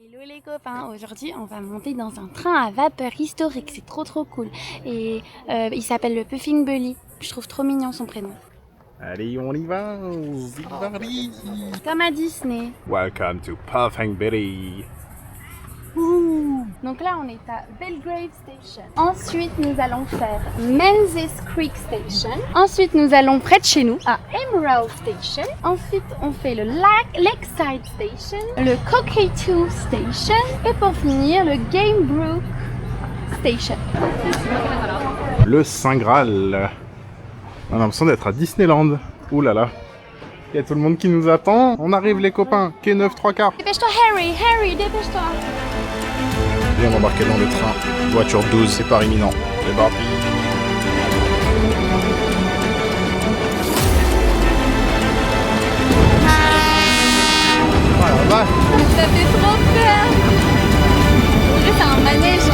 Hello les copains, aujourd'hui on va monter dans un train à vapeur historique, c'est trop cool. Et il s'appelle le Puffing Bully, je trouve trop mignon son prénom. Allez, on y va, Big Barbie. Comme à Disney. Welcome to Puffing Billy. Donc là on est à Belgrave Station. Ensuite nous allons faire Menzies Creek Station. Ensuite nous allons près de chez nous à Emerald Station. Ensuite on fait le Lakeside Station, le Cockatoo Station et pour finir le Gamebrook Station. Le Saint Graal. On a l'impression d'être à Disneyland. Ouh là là. Il y a tout le monde qui nous attend. On arrive les copains. Quai 9 3/4. Dépêche-toi Harry, dépêche-toi. Viens m'embarquer dans le train. Voiture 12, c'est pas imminent. C'est parti. Voilà, va. Ça fait trop peur. En vrai c'est un manège.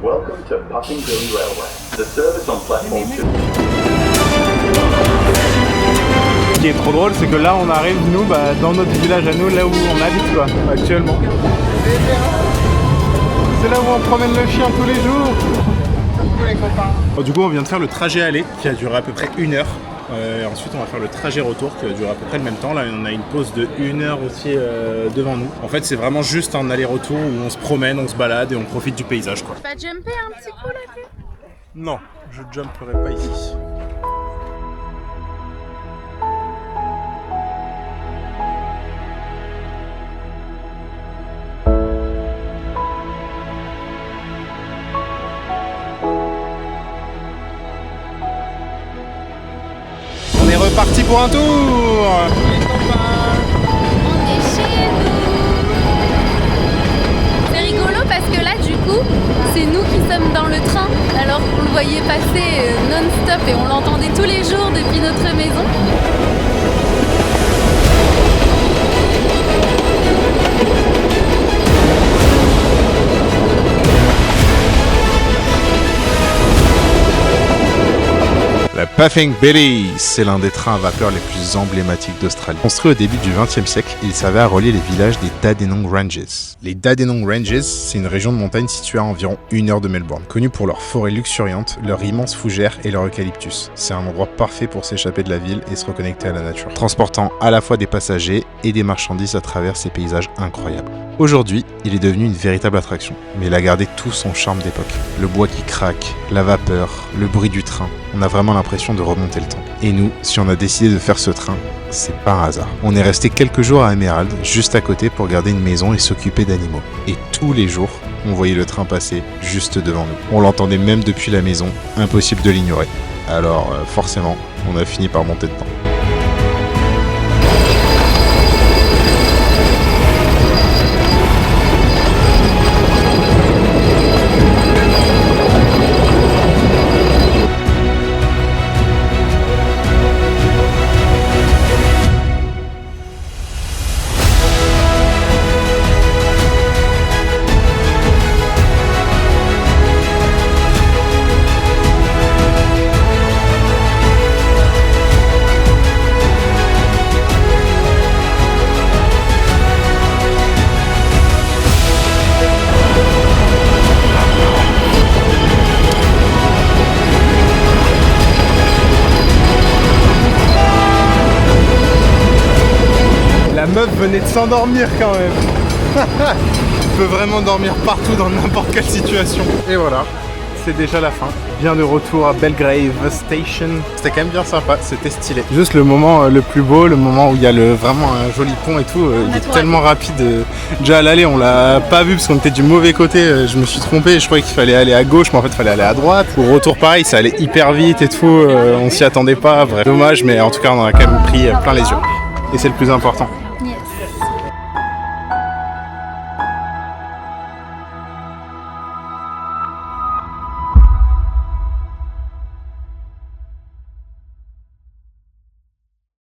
Welcome to Puffing Billy Railway. The service on platform 2. Ce qui est trop drôle, c'est que là on arrive nous dans notre village à nous, là où on habite quoi, actuellement. C'est là où on promène le chien tous les jours. Bon, du coup on vient de faire le trajet aller qui a duré à peu près 1 heure. Ensuite on va faire le trajet retour qui va durer à peu près le même temps. Là on a une pause de 1 heure aussi devant nous. En fait c'est vraiment juste un aller-retour où on se promène, on se balade et on profite du paysage quoi. Tu vas jumper un petit coup là-dessus? Non, je jumperai pas ici. On est reparti pour un tour. On est chez nous. C'est rigolo parce que là du coup c'est nous qui sommes dans le train alors qu'on le voyait passer non-stop et on l'entendait tous les jours depuis notre maison. La Puffing Billy, c'est l'un des trains à vapeur les plus emblématiques d'Australie. Construit au début du XXe siècle, il servait à relier les villages des Dandenong Ranges. Les Dandenong Ranges, c'est une région de montagne située à environ 1 heure de Melbourne, connue pour leurs forêts luxuriantes, leurs immenses fougères et leur eucalyptus. C'est un endroit parfait pour s'échapper de la ville et se reconnecter à la nature, transportant à la fois des passagers et des marchandises à travers ces paysages incroyables. Aujourd'hui, il est devenu une véritable attraction, mais il a gardé tout son charme d'époque. Le bois qui craque, la vapeur, le bruit du train, on a vraiment l'impression de remonter le temps. Et nous, si on a décidé de faire ce train, c'est pas un hasard. On est resté quelques jours à Emerald, juste à côté pour garder une maison et s'occuper d'animaux. Et tous les jours, on voyait le train passer juste devant nous. On l'entendait même depuis la maison, impossible de l'ignorer. Alors forcément, on a fini par monter dedans. La meuf venait de s'endormir quand même. Tu peux vraiment dormir partout dans n'importe quelle situation. Et voilà, c'est déjà la fin. Bien de retour à Belgrave Station. C'était quand même bien sympa, c'était stylé. Juste le moment le plus beau, le moment où il y a vraiment un joli pont et tout, il est tellement rapide. Déjà à l'aller, on l'a pas vu parce qu'on était du mauvais côté, je me suis trompé, je croyais qu'il fallait aller à gauche, mais en fait il fallait aller à droite. Au retour pareil, ça allait hyper vite et tout, on s'y attendait pas, bref. Dommage, mais en tout cas on en a quand même pris plein les yeux. Et c'est le plus important.